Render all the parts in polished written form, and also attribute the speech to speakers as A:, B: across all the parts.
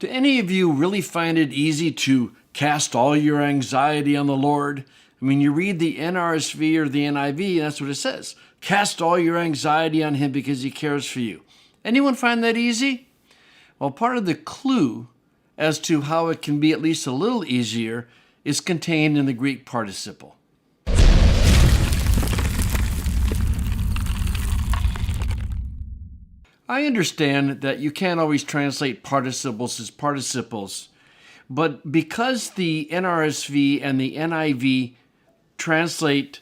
A: Do any of you really find it easy to cast all your anxiety on the Lord? I mean, you read the NRSV or the NIV, and that's what it says. Cast all your anxiety on him because he cares for you. Anyone find that easy? Well, part of the clue as to how it can be at least a little easier is contained in the Greek participle. I understand that you can't always translate participles as participles, but because the NRSV and the NIV translate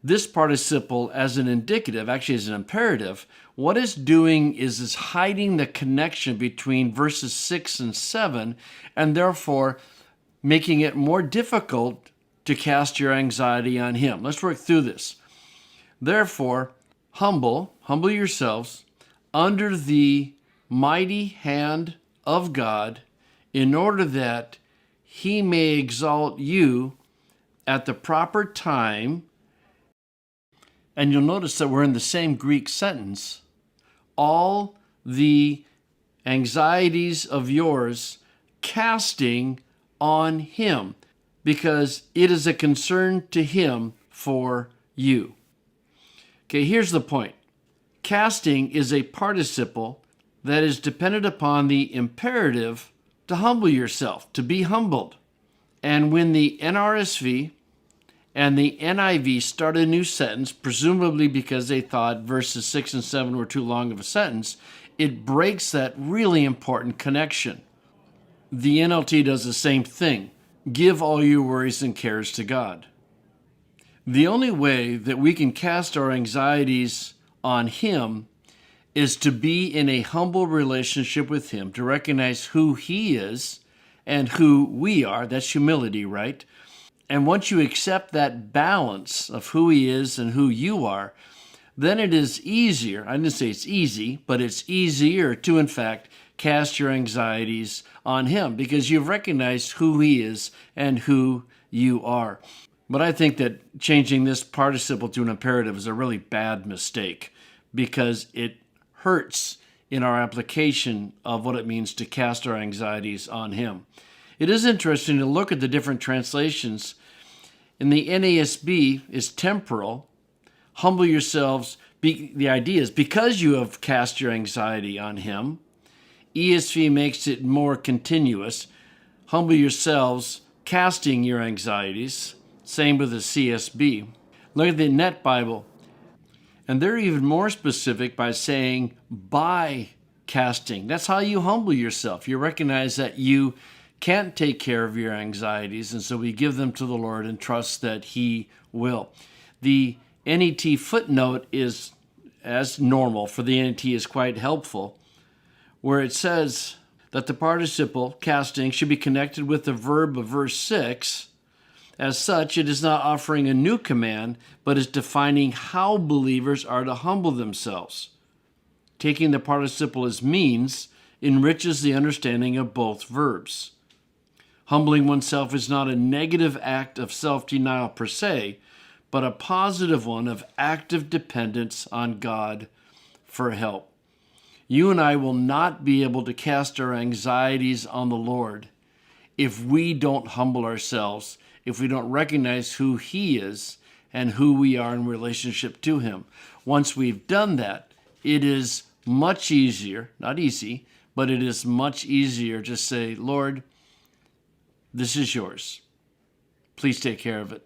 A: this participle as an indicative, actually as an imperative, what it's doing is hiding the connection between verses 6 and 7, and therefore making it more difficult to cast your anxiety on him. Let's work through this. Therefore, humble yourselves under the mighty hand of God, in order that he may exalt you at the proper time. And you'll notice that we're in the same Greek sentence. All the anxieties of yours casting on him, because it is a concern to him for you. Okay, here's the point. Casting is a participle that is dependent upon the imperative to humble yourself, to be humbled. And when the NRSV and the NIV start a new sentence, presumably because they thought verses 6 and 7 were too long of a sentence, it breaks that really important connection. The NLT does the same thing. Give all your worries and cares to God. The only way that we can cast our anxieties on him is to be in a humble relationship with him, to recognize who he is and who we are. That's humility, right? And once you accept that balance of who he is and who you are, then it is easier. I didn't say it's easy, but it's easier to, in fact, cast your anxieties on him because you've recognized who he is and who you are. But I think that changing this participle to an imperative is a really bad mistake because it hurts in our application of what it means to cast our anxieties on him. It is interesting to look at the different translations. In the NASB is temporal. Humble yourselves. The idea is because you have cast your anxiety on him. ESV makes it more continuous. Humble yourselves, casting your anxieties. Same with the CSB. Look at the Net Bible. And they're even more specific by saying by casting. That's how you humble yourself. You recognize that you can't take care of your anxieties, and so we give them to the Lord and trust that he will. The NET footnote is, as normal for the NET, is quite helpful, where it says that the participle, casting, should be connected with the verb of verse 6. As such, it is not offering a new command, but is defining how believers are to humble themselves. Taking the participle as means enriches the understanding of both verbs. Humbling oneself is not a negative act of self-denial per se, but a positive one of active dependence on God for help. You and I will not be able to cast our anxieties on the Lord if we don't humble ourselves, if we don't recognize who he is and who we are in relationship to him. Once we've done that, it is much easier, not easy, but it is much easier to say, Lord, this is yours. Please take care of it.